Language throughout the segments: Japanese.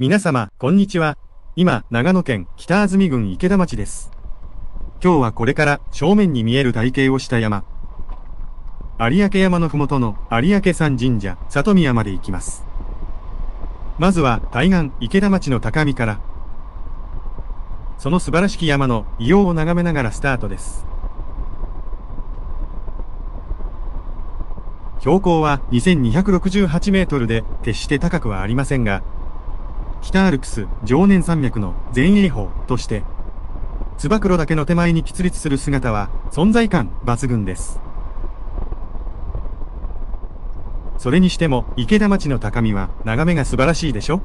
皆様、こんにちは。今、長野県北安住郡池田町です。今日はこれから正面に見える台形をした山、有明山のふもとの有明山神社、里宮まで行きます。まずは対岸池田町の高みから、その素晴らしき山の異様を眺めながらスタートです。標高は2268メートルで決して高くはありませんが、北アルプス常年山脈の前衛峰として、燕岳の手前に喫立する姿は存在感抜群です。それにしても池田町の高みは眺めが素晴らしいでしょ。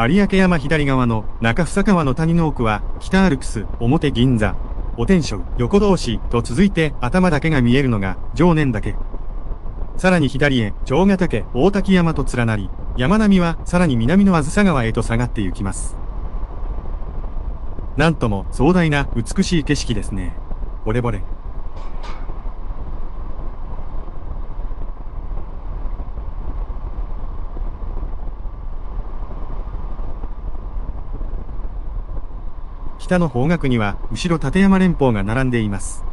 有明山左側の中房川の谷の奥は北アルプス表銀座、お天正横通しと続いて頭だけが見えるのが常念岳。さらに左へ長ヶ岳大滝山と連なり、山並みはさらに南の梓川へと下がって行きます。なんとも壮大な美しい景色ですね。ボレボレ。北の方角には後ろ立山連峰が並んでいます。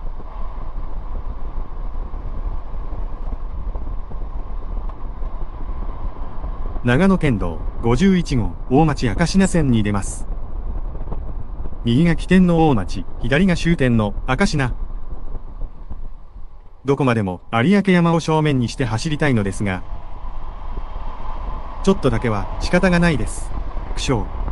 長野県道51号大町明科線に出ます。右が起点の大町、左が終点の明科。どこまでも有明山を正面にして走りたいのですが、ちょっとだけは仕方がないです。苦笑。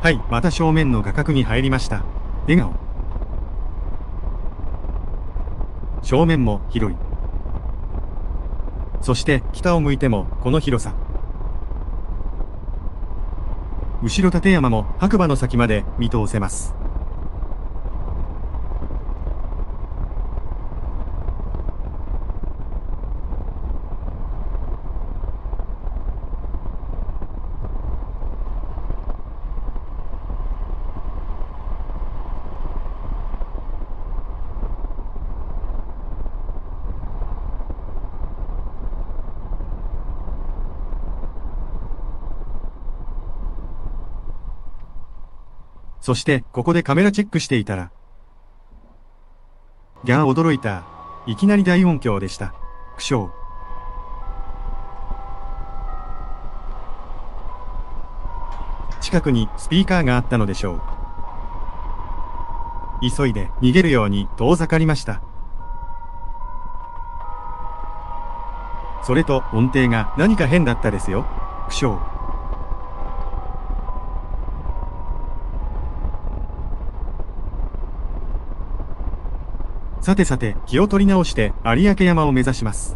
はい、また正面の画角に入りました。笑顔。正面も広い。そして北を向いてもこの広さ。後ろ立山も白馬の先まで見通せます。そして、ここでカメラチェックしていたら。驚いた。いきなり大音響でした。苦笑。近くにスピーカーがあったのでしょう。急いで逃げるように遠ざかりました。それと音程が何か変だったですよ。苦笑。さてさて、気を取り直して有明山を目指します。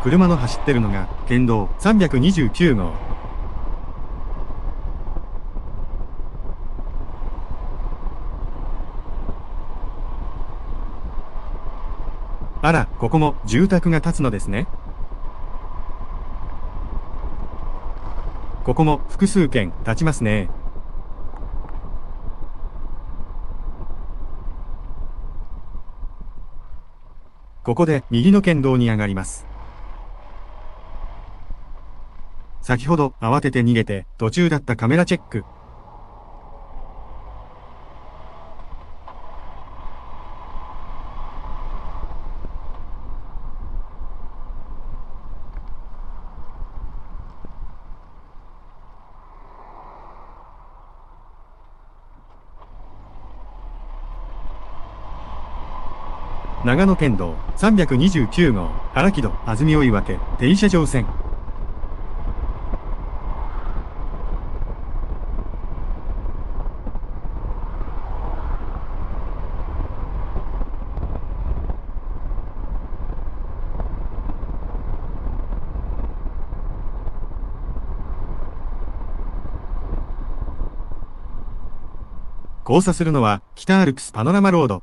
車の走ってるのが、県道329号。あら、ここも住宅が建つのですね。ここも複数軒建ちますね。ここで右の県道に上がります。先ほど慌てて逃げて途中だったカメラチェック。長野県道329号荒木戸安住追分停車場線。交差するのは北アルプスパノラマロード。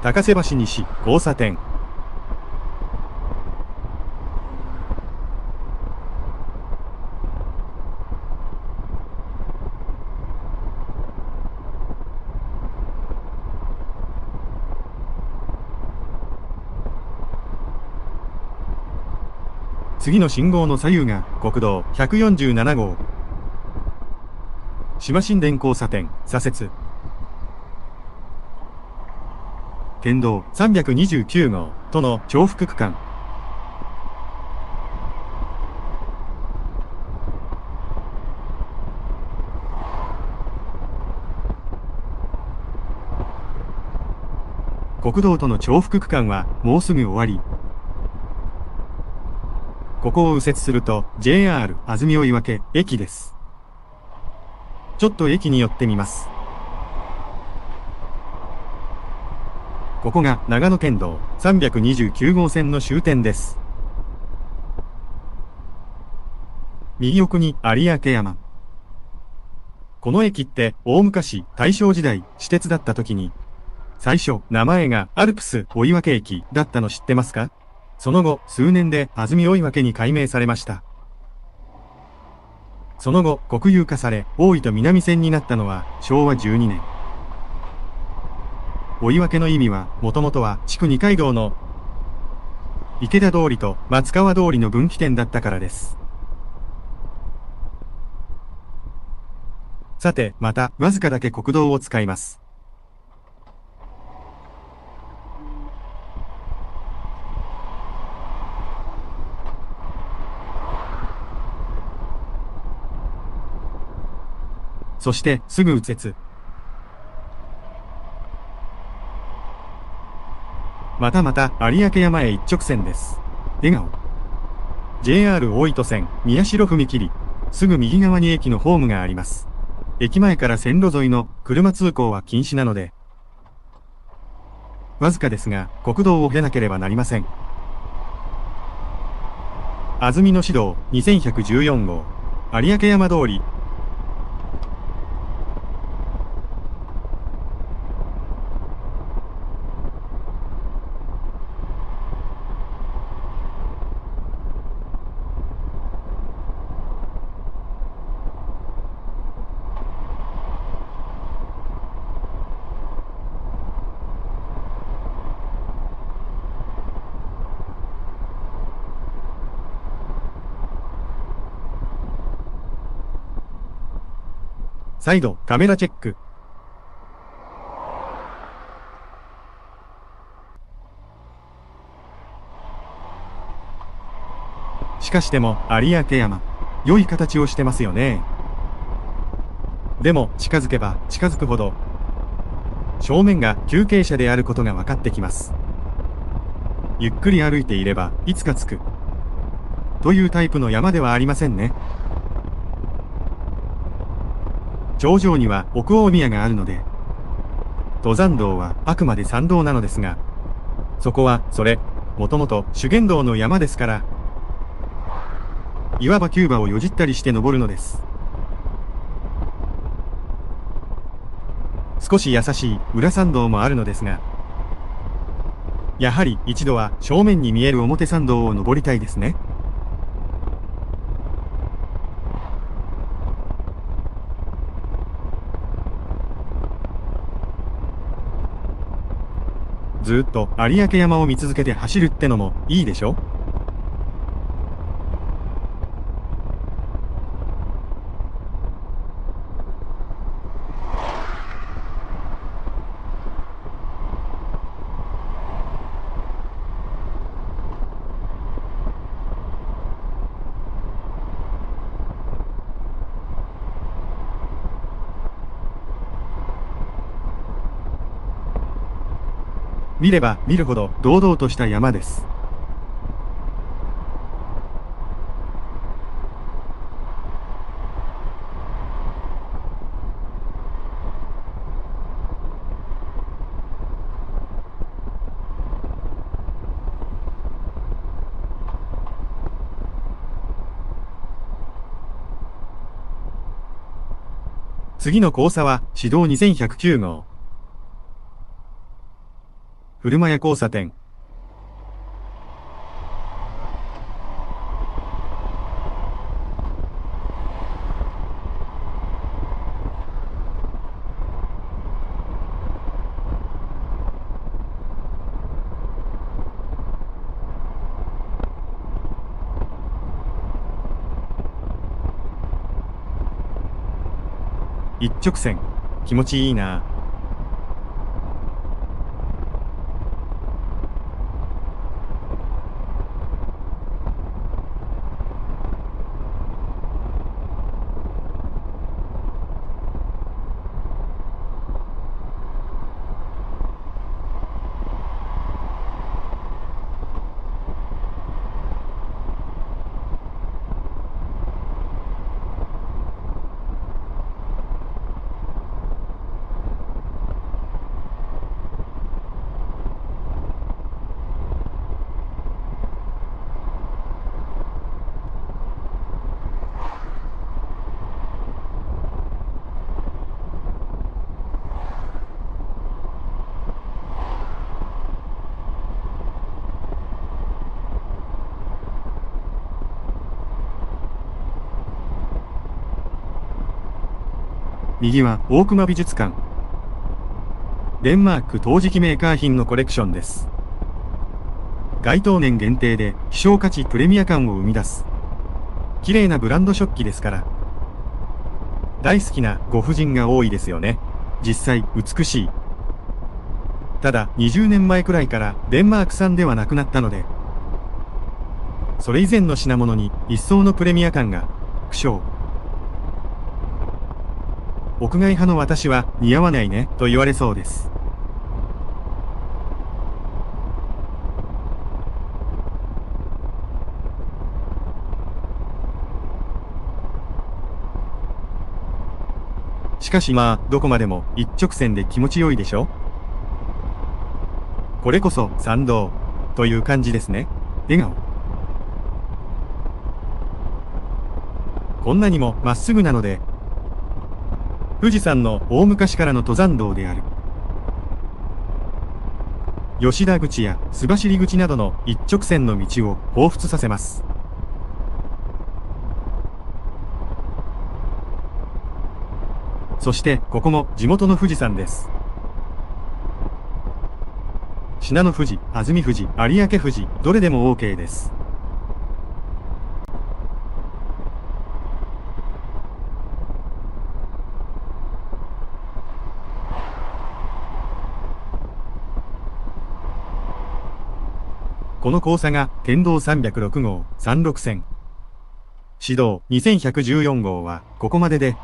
高瀬橋西交差点。次の信号の左右が国道147号。島新田交差点、左折。県道329号との重複区間。国道との重複区間はもうすぐ終わり。ここを右折すると JR 安住追分駅です。ちょっと駅に寄ってみます。ここが長野県道329号線の終点です。右奥に有明山。この駅って大昔大正時代私鉄だった時に最初名前がアルプス追分駅だったの知ってますか？その後数年で安住追分に改名されました。その後国有化され大井と南線になったのは昭和12年。追分の意味はもともとは築二街道の池田通りと松川通りの分岐点だったからです。さてまたわずかだけ国道を使います。そしてすぐ右折。またまた有明山へ一直線です。笑顔。JR 大糸線宮代踏切。すぐ右側に駅のホームがあります。駅前から線路沿いの車通行は禁止なので、わずかですが国道を出なければなりません。安曇野市道2114号有明山通り。再度カメラチェック。しかしでも有明山、良い形をしてますよね。でも近づけば近づくほど正面が急傾斜であることが分かってきます。ゆっくり歩いていればいつか着くというタイプの山ではありませんね。頂上には奥大宮があるので、登山道はあくまで山道なのですが、そこはもともと修験道の山ですから、岩場急場をよじったりして登るのです。少し優しい裏山道もあるのですが、やはり一度は正面に見える表参道を登りたいですね。ずーっと有明山を見続けて走るってのもいいでしょ？見れば見るほど堂々とした山です。次の交差は市道2109号。古間屋交差点。一直線。気持ちいいな。右は大隈美術館。デンマーク陶磁器メーカー品のコレクションです。該当年限定で希少価値プレミア感を生み出す。綺麗なブランド食器ですから。大好きなご婦人が多いですよね。実際美しい。ただ20年前くらいからデンマーク産ではなくなったので、それ以前の品物に一層のプレミア感が苦笑。屋外派の私は似合わないねと言われそうです。しかしまあどこまでも一直線で気持ちよいでしょ？これこそ参道という感じですね。笑顔。こんなにもまっすぐなので、富士山の大昔からの登山道である。吉田口や須走口などの一直線の道を彷彿させます。そしてここも地元の富士山です。信濃富士、安住富士、有明富士、どれでも OK です。この交差が県道306号山麓線。市道2114号はここまでで、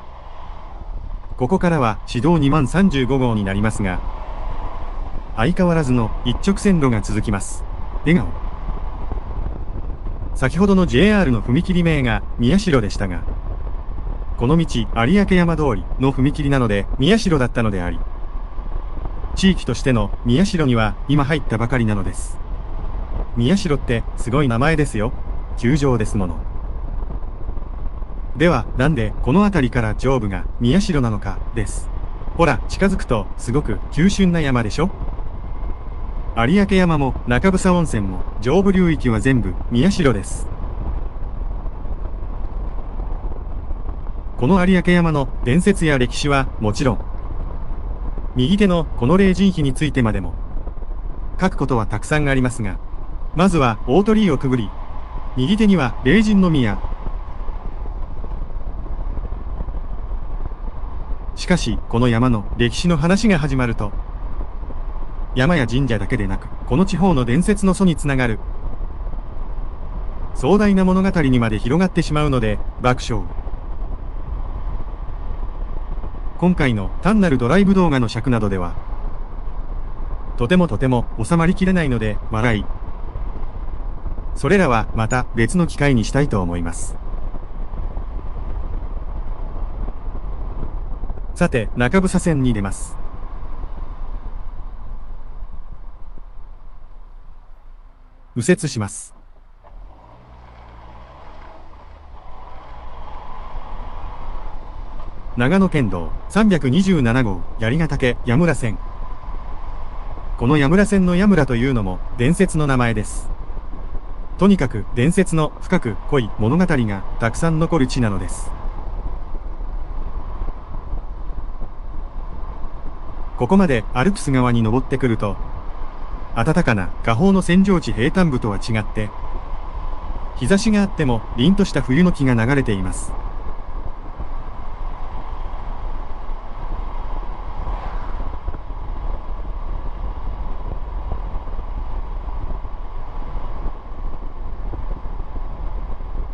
ここからは市道20035号になりますが、相変わらずの一直線路が続きます。笑顔。先ほどの JR の踏切名が宮代でしたが、この道有明山通りの踏切なので宮代だったのであり、地域としての宮代には今入ったばかりなのです。宮代ってすごい名前ですよ。球場ですもの。では、なんでこの辺りから上部が宮代なのかです。ほら、近づくとすごく急峻な山でしょ？有明山も中房温泉も上部流域は全部宮代です。この有明山の伝説や歴史はもちろん、右手のこの霊神碑についてまでも、書くことはたくさんありますが、まずは大鳥居をくぐり、右手には霊神の宮。しかし、この山の歴史の話が始まると、山や神社だけでなく、この地方の伝説の祖につながる、壮大な物語にまで広がってしまうので、爆笑。今回の単なるドライブ動画の尺などでは、とても収まりきれないので、笑い。それらはまた別の機会にしたいと思います。さて、中房線に出ます。右折します。長野県道327号槍ヶ岳矢村線。この矢村線の矢村というのも伝説の名前です。とにかく伝説の深く濃い物語がたくさん残る地なのです。ここまでアルプス側に登ってくると、暖かな下方の扇状地平坦部とは違って、日差しがあっても凛とした冬の木が流れています。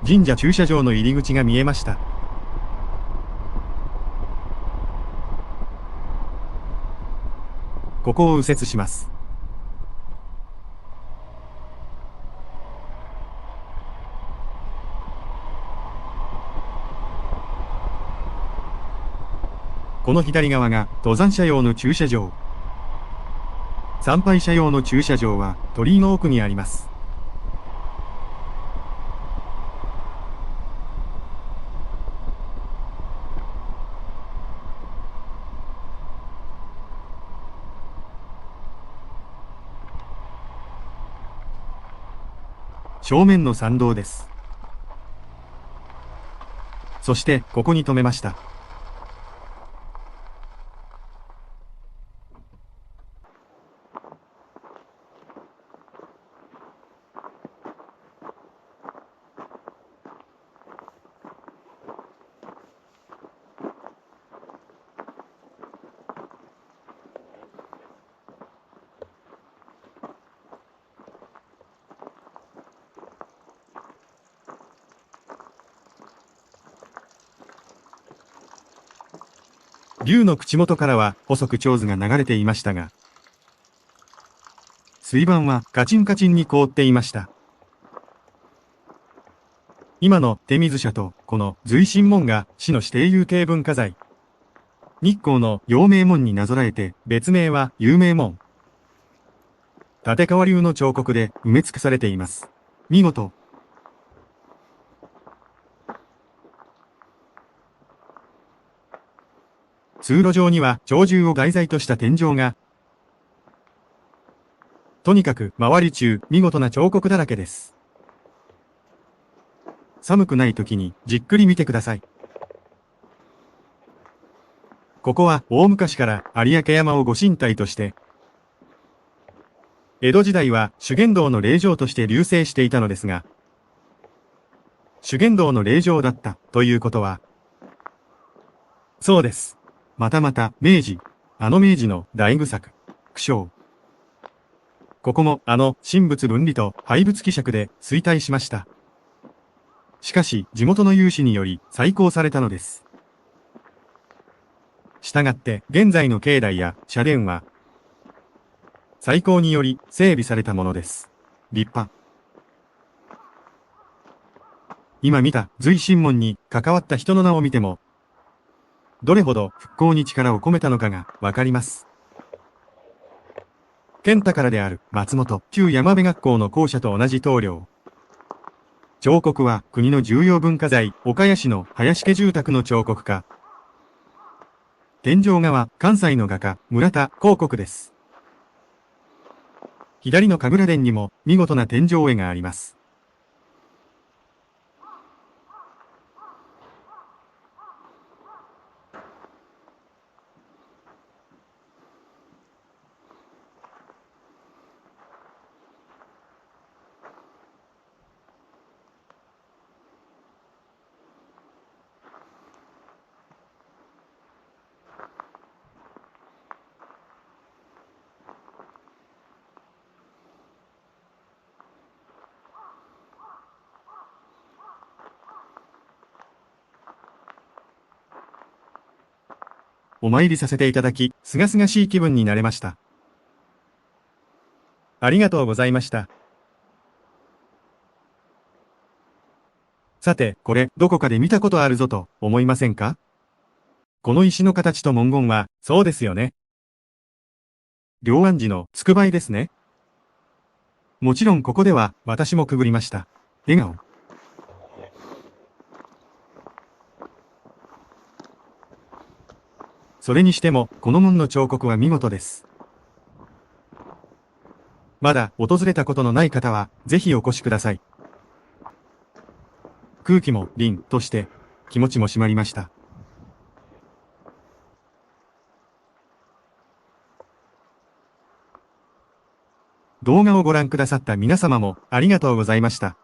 神社駐車場の入り口が見えました。ここを右折します。この左側が登山者用の駐車場。参拝者用の駐車場は鳥居の奥にあります。正面の参道です。そしてここに止めました。竜の口元からは細く蝶々が流れていましたが、水盤はカチンカチンに凍っていました。今の手水社とこの随神門が市の指定有形文化財。日光の陽明門になぞらえて別名は有名門。立川流の彫刻で埋め尽くされています。見事。通路上には鳥獣を題材とした天井が。とにかく周り中見事な彫刻だらけです。寒くない時にじっくり見てください。ここは大昔から有明山をご神体として、江戸時代は修験道の霊場として隆盛していたのですが、修験道の霊場だったということは、そうです。また明治、明治の大愚作、苦笑。ここも神仏分離と廃仏希釈で衰退しました。しかし地元の有志により再興されたのです。したがって現在の境内や社殿は、再興により整備されたものです。立派。今見た随神門に関わった人の名を見ても、どれほど復興に力を込めたのかがわかります。県宝である松本旧山部学校の校舎と同じ棟梁。彫刻は国の重要文化財岡谷市の林家住宅の彫刻家。天井画は関西の画家村田光国です。左の神楽殿にも見事な天井絵があります。お参りさせていただき、すがすがしい気分になれました。ありがとうございました。さて、これ、どこかで見たことあるぞと思いませんか？この石の形と文言は、そうですよね。龍安寺のつくばいですね。もちろんここでは、私もくぐりました。笑顔。それにしても、この門の彫刻は見事です。まだ訪れたことのない方は、ぜひお越しください。空気も凛として、気持ちも締まりました。動画をご覧くださった皆様もありがとうございました。